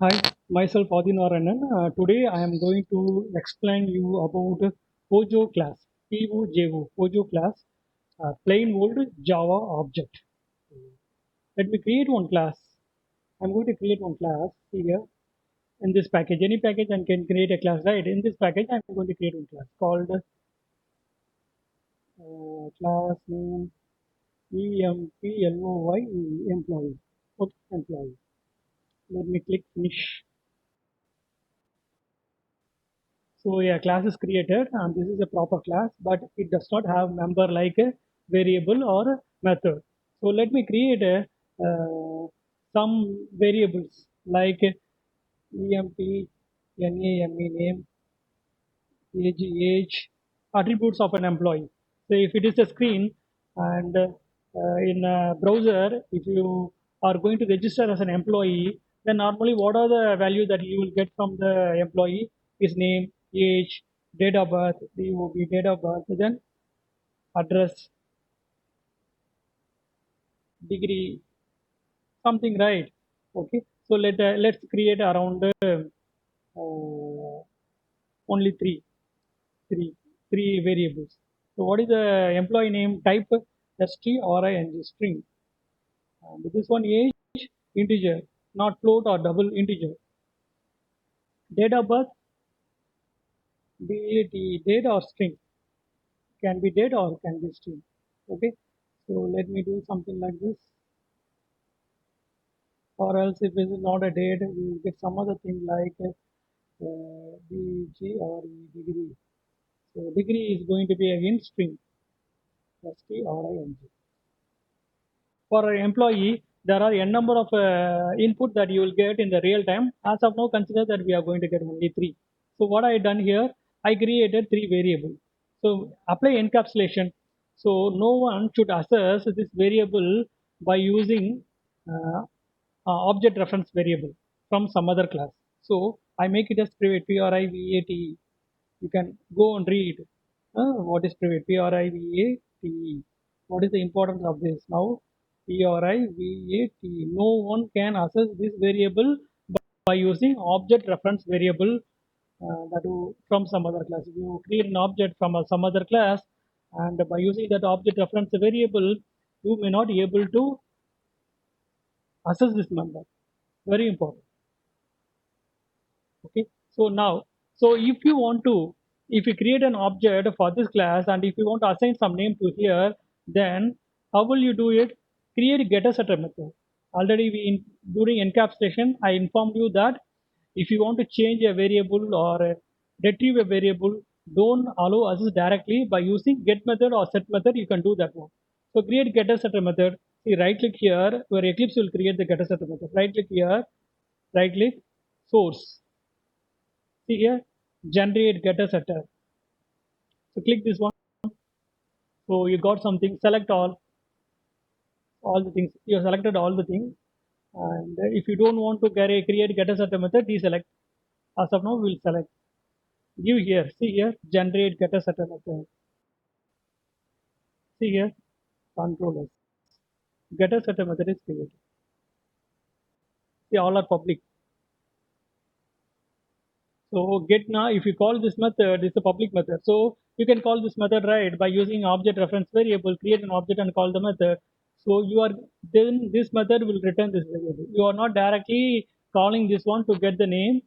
Hi, myself Adinaranan. Today I am going to explain you about Pojo class, POJO, Pojo class, plain old Java object. Let me create one class. I'm going to create one class here in this package. Any package I can create a class, right? In this package, I'm going to create one class called class name EMPLOY employee. Okay, employee. Let me click finish. So yeah, class is created and this is a proper class, but it does not have member like a variable or a method. So let me create some variables like emp, name, age, attributes of an employee. So if it is a screen and in a browser, if you are going to register as an employee, then normally what are the value that you will get from the employee is name, age, date of birth, DOB, date of birth, then address, degree, something, right? Okay. So let's create around only three, three variables. So what is the employee name type? string string. And this one age integer, not float or double integer. Date of birth DAT, date or string, can be date or can be string. Okay. So let me do something like this. Or else if it is not a date, we will get some other thing like BG or degree. So degree is going to be again string. STRING. For an employee, there are n number of input that you will get in the real time. As of now, consider that we are going to get only three. So what I done here, I created three variables. So apply encapsulation. So no one should access this variable by using uh, object reference variable from some other class. So I make it as private, PRIVATE. You can go and read what is private, PRIVATE. What is the importance of this? Now, PRIVATE. No one can access this variable by using object reference variable from some other class. If you create an object from some other class and by using that object reference variable, you may not be able to access this member. Very important. Okay. So now, so if you want to, if you create an object for this class and if you want to assign some name to here, then how will you do it? Create a getter setter method. Already during encapsulation, I informed you that if you want to change a variable or retrieve a variable, don't allow access directly by using get method or set method. You can do that one. So create getter setter method. See, right click here where Eclipse will create the getter setter method. Right click here, right click, source. See here, generate getter setter. So click this one. So you got something. Select all the things. You have selected all the things. And if you don't want to create getter setter method, deselect. As of now, we'll select. Give here. See here, generate getter setter method. See here, control S. Getter setter method is created. See, all are public. So get now, if you call this method, it's a public method. So you can call this method right by using object reference variable, create an object and call the method. So you are then this method will return this variable. You are not directly calling this one to get the name,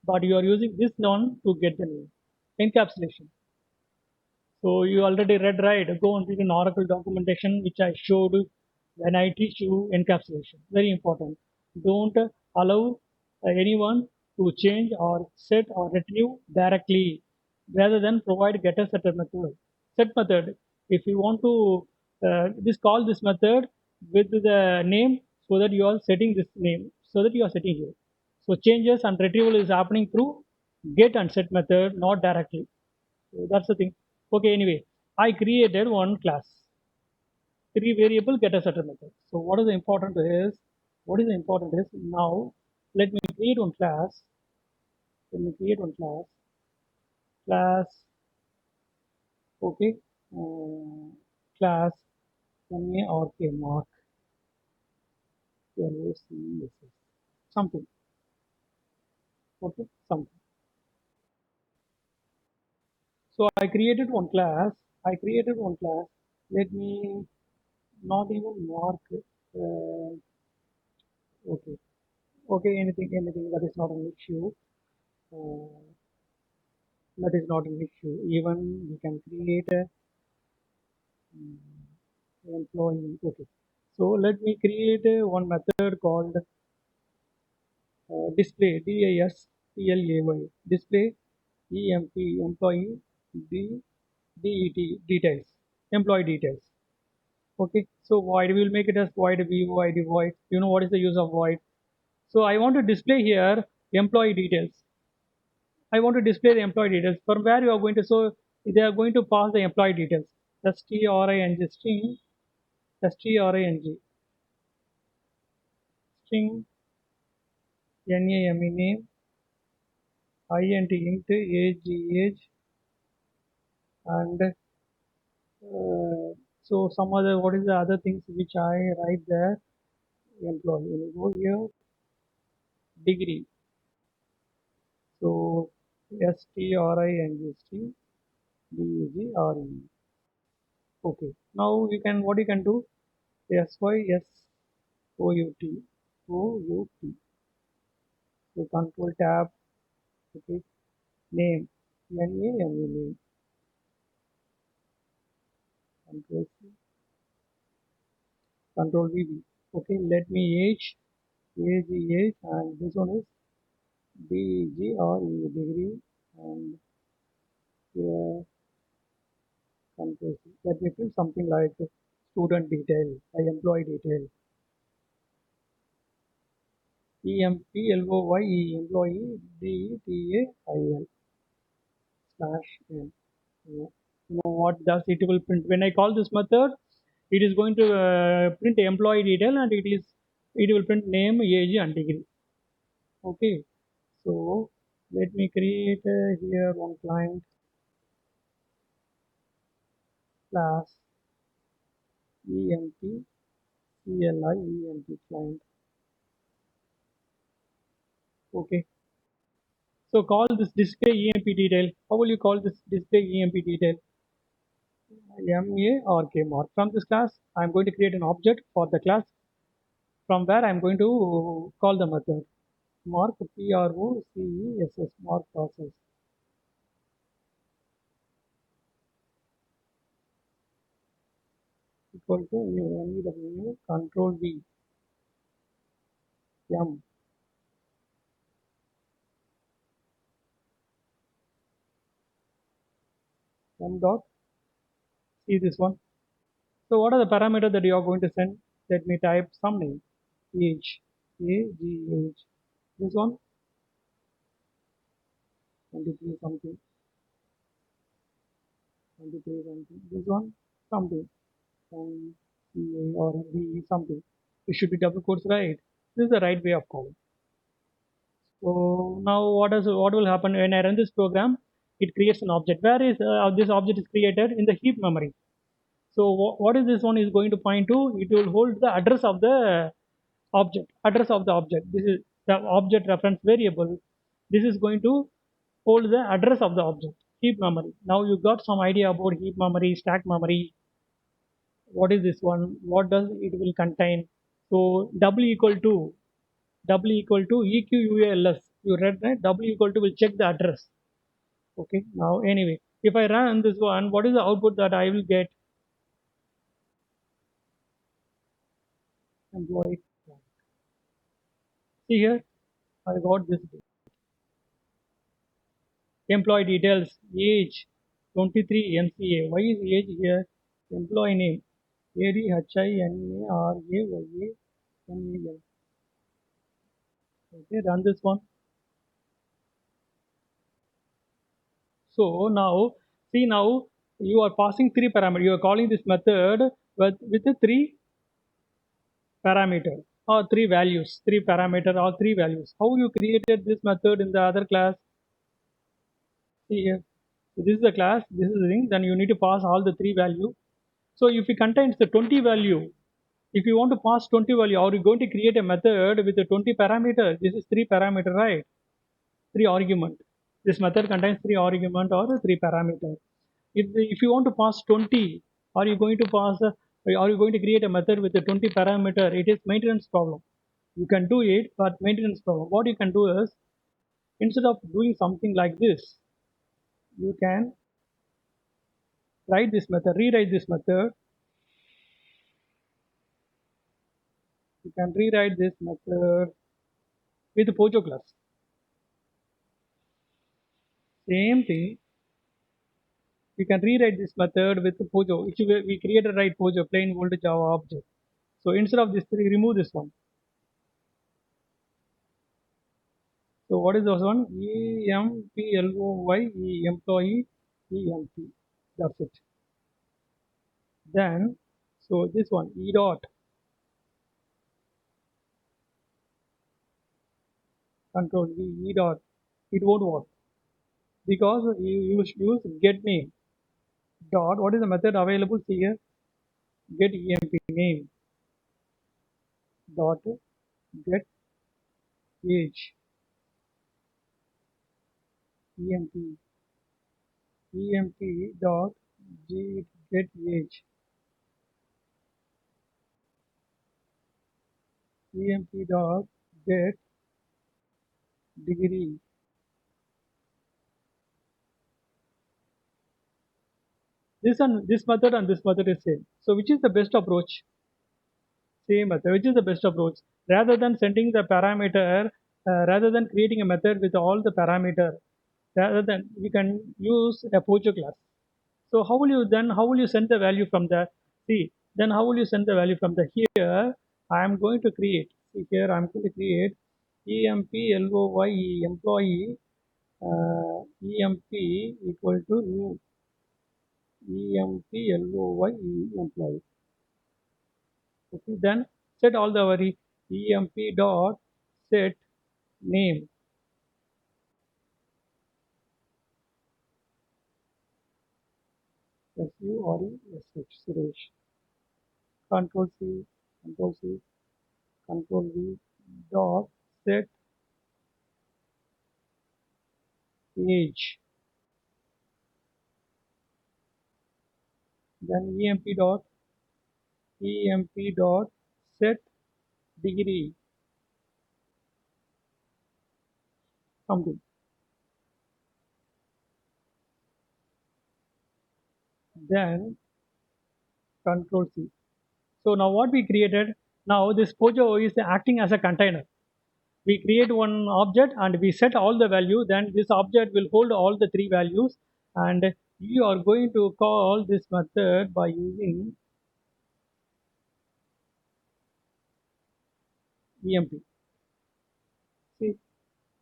but you are using this one to get the name. Encapsulation. So you already read right. Go and read an Oracle documentation which I showed when I teach you encapsulation. Very important. Don't allow anyone to change or set or retrieve directly rather than provide getter setter method. Set method. If you want to just call this method with the name so that you are setting this name so that you are setting here. So changes and retrieval is happening through get and set method, not directly. So that's the thing. Okay, anyway, I created one class, three variable getter setter method. So what is the important is now let me create one class. Let me create one class, okay, class MA mark, LOCSS, something. Okay, something. So I created one class. I created one class. Let me not even mark it. Okay. Okay, anything that is not an issue. Uh, that is not an issue. Even we can create a employee. Okay. So let me create one method called display display display employee details employee details. Okay, so void, we will make it as void void. You know what is the use of void? So I want to display here employee details. I want to display the employee details from where you are going to. So they are going to pass the employee details. String string string name int age and so some other, what is the other things which I write there? Employee. When you go here, degree. So stringdegre. Okay. Now you can, what you can do, sysout. So control tab. Okay. Name. Name. Control C. Control VB. Okay. Let me age, and this one is degree, and here control C. Let me fill something like student detail, employee detail, employee, employee, detal slash n. You know what does it will print when I call this method? It is going to print employee detail, and it will print name, age, and degree. Okay, so let me create here one client class emp client. Okay, so call this display emp detail. How will you call this display emp detail? mark. From this class, I'm going to create an object for the class from where I'm going to call the method. Mark process, mark process equal to new control V m dot see this one. So what are the parameters that you are going to send? Let me type some name age age. This one 23 something 23 something. This one something and CA or V something. It should be double quotes, right? This is the right way of calling. So now what will happen when I run this program? It creates an object. Where is this object is created in the heap memory? So what is this one is going to point to? It will hold the address of the object. Address of the object. This is the object reference variable. This is going to hold the address of the object. Heap memory. Now you got some idea about heap memory, stack memory. What is this one? What does it will contain? So W equal to EQUALS. You read that? W equal to will check the address. Okay. Now anyway, if I run this one, what is the output that I will get? Employee. See here, I got this employee details, age 23 MCA. Why is age here? Employee name ADHINARAYANAL. Okay, run this one. So now, see now, you are passing three parameters. You are calling this method with the three parameter or three values, three parameter or three values. How you created this method in the other class? See here. So this is the class, this is the thing, then you need to pass all the three value. So if it contains the 20 value, if you want to pass 20 value, are you going to create a method with the 20 parameter? This is three parameter, right? three argument. This method contains three argument or three parameter. If you want to pass 20, are you going to pass? Are you going to create a method with a 20 parameter? It is maintenance problem. You can do it, but maintenance problem. What you can do is, instead of doing something like this, you can write this method, rewrite this method. You can rewrite this method with Pojo class. Same thing. You can rewrite this method with Pojo. We created right Pojo, plain old Java object. So instead of this three, remove this one. So what is this one? EMPLOY, employee, EMP. That's it. Then, so this one, E dot control V, E dot. It won't work because you use get name dot. What is the method available? See here, get EMP name dot get age EMP EMP dot get age EMP dot get degree. This method and this method is same. So which is the best approach? Same method. Which is the best approach? Rather than sending the parameter, rather than creating a method with all the parameter, rather than we can use a Pojo class. So how will you send the value from there? See, then how will you send the value from the here? I am going to create. See here, I am going to create EMPLOY employee EMP equal to new EMPLOY employee. Okay, then set all the our EMP dot set name. SURESH Suresh. Control C, Control C, Control V dot set age. Then EMP dot set degree something. Then Control C. So now what we created, now this Pojo is acting as a container. We create one object and we set all the value, then this object will hold all the three values, and you are going to call this method by using EMP. See,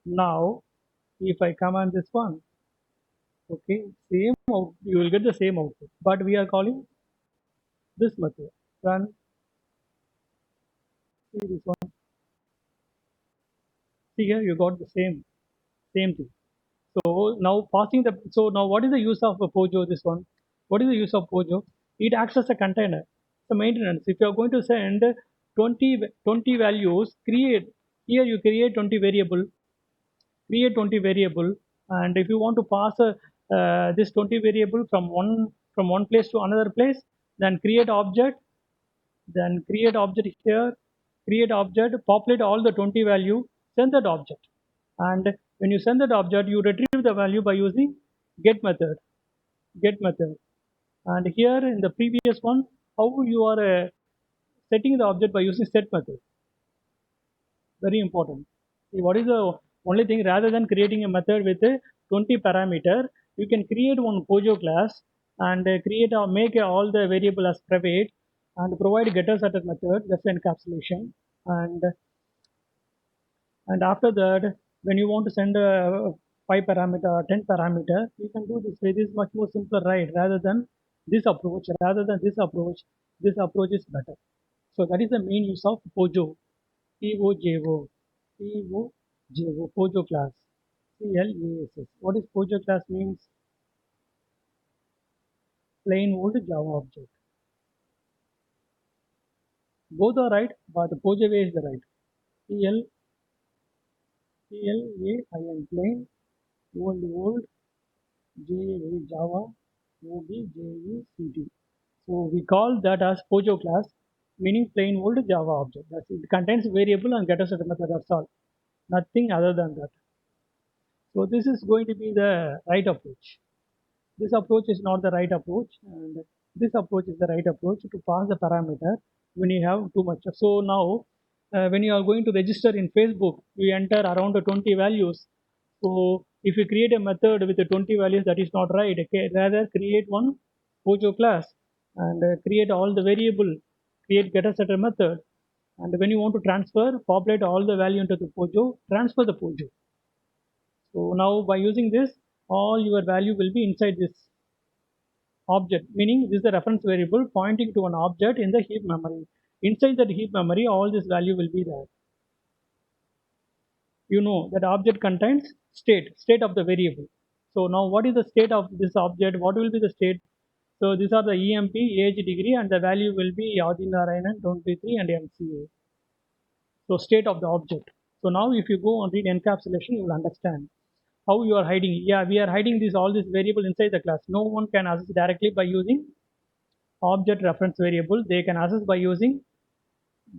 now if I command this one, okay, same out, you will get the same output, but we are calling this method. Run, see this one. See here, you got the same thing. So now passing the, so now what is the use of a Pojo? This one, what is the use of Pojo? It acts as a container. So maintenance. If you are going to send 20 values, create here you create 20 variable, and if you want to pass this 20 variable from one place to another place, then create object, here, create object, populate all the 20 value, send that object, and when you send that object, you retrieve the value by using get method, and here in the previous one, how you are setting the object by using set method. Very important. See, what is the only thing, rather than creating a method with a 20 parameter, you can create one Pojo class and create or make all the variable as private and provide getter setter method, that's encapsulation, and after that, when you want to send a 5 parameter or 10 parameter, you can do this way. This is much more simpler, right? Rather than this approach, this approach is better. So that is the main use of Pojo, POJO, Pojo class, CLASS. What is Pojo class means? Plain old Java object. Both are right, but the Pojo way is the right. plain, plain, old, Java, Ject. So we call that as Pojo class, meaning plain old Java object. That's it. It contains variable and getter setter method. That's all. Nothing other than that. So this is going to be the right approach. This approach is not the right approach, and this approach is the right approach to pass the parameter when you have too much. So now, when you are going to register in Facebook, you enter around 20 values. So if you create a method with the 20 values, that is not right. Okay, rather create one Pojo class and create all the variable, create getter setter method, and when you want to transfer, populate all the value into the Pojo, transfer the Pojo. So now by using this, all your value will be inside this object, meaning this is a reference variable pointing to an object in the heap memory. Inside that heap memory, all this value will be there. You know that object contains state of the variable. So now what is the state of this object? What will be the state? So these are the EMP, age, degree, and the value will be Adinarayanan 23 and MCA. So state of the object. So now if you go and read encapsulation, you will understand how you are hiding. Yeah, we are hiding this all this variable inside the class. No one can access directly by using object reference variable. They can access by using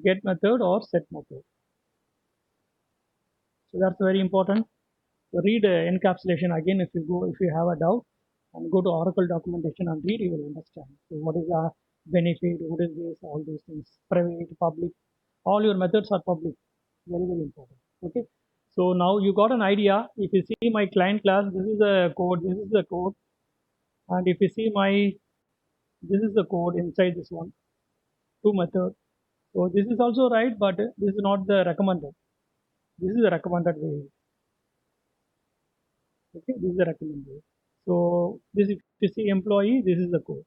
get method or set method. So that's very important. So read encapsulation again if you have a doubt, and go to Oracle documentation and read, you will understand. So what is the benefit, what is this, all these things, private, public, all your methods are public. Very, very important. Okay. So now you got an idea. If you see my client class, this is the code, this is the code. And if you see this is the code inside this one, two methods. So this is also right, but this is not the recommended. This is the recommended way. Okay, this is the recommended way. So this if you see employee, this is the code,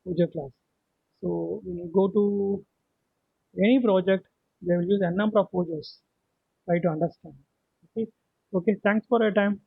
user class. So when you go to any project, they will use a number of projects. Try to understand. Okay. Okay. Thanks for your time.